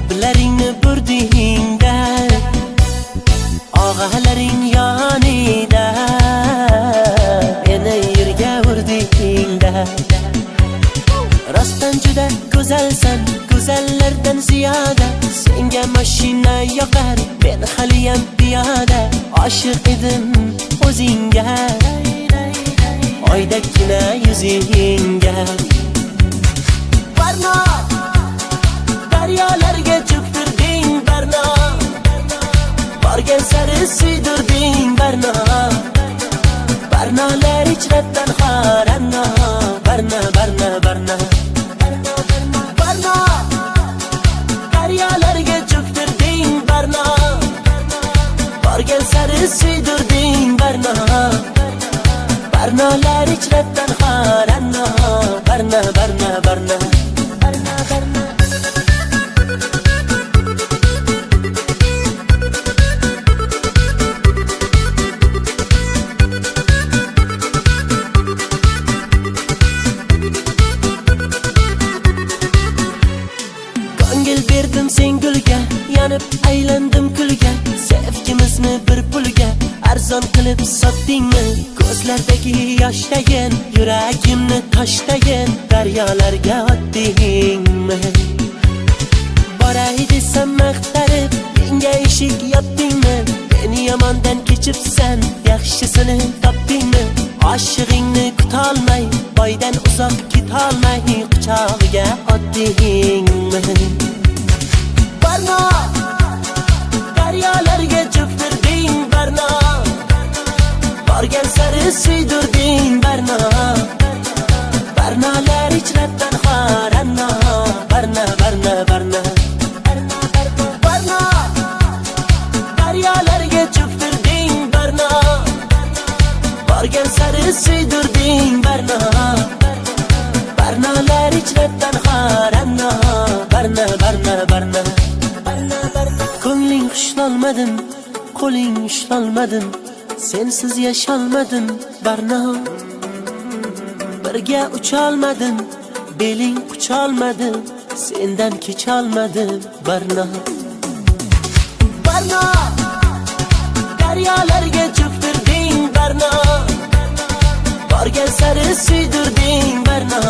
lablaringni burdingda, og'alaring yonida meni yerga urdingda. Rostdan juda go'zalsan, go'zallardan ziyoda. Senga mashina yoqar, men haliyam piyoda. Oshiq edim o'zingga, oydagina yuzingga. Barno, daryolarga cho'ktirding Barno, borgan sari suydirding Barno. Barnolar ichratdan xoranno, Barno, Barno, Barno. Barno, daryolarga cho'ktirding Barno, borgan sari suydirding Barno. Barnolar ichratdan xoranno, Barno, Barno, Barno. Ko'ngil berdim sen gulga, yanib aylandim kulga. Sevgimizni bir pulga arzon qilib sotdingmi? Ko'zlardagi yoshdagin, yuragimni toshdagin daryolarga otdingmi? Boray desam maqtarib, menga eshik yopdingmi? Meni yomondan kechibsan, yaxshisini topdingmi? Oshig'ingni kutolmay, boydan uzoq ketolmay quchog'iga otdingmi? Barno, daryolarga cho'ktirding Barno, borgan sari suydirding Barno. Barnolar ichratdan xoranno, Barno, Barno, Barno. Barno, daryolarga cho'ktirding Barno, borgan sari suydirding Barno. Barnolar ichratdan xoranno, Barno, Barno, Barno. Ko'ngling xushlolmadim, qo'ling ushlolmadim, sensiz yasholmadim Barno. Birga ucholmadim, beling qucholmadim, sendan kecholmadim Barno. Barno, daryolarga cho'ktirding Barno, borgan sari suydirding Barno.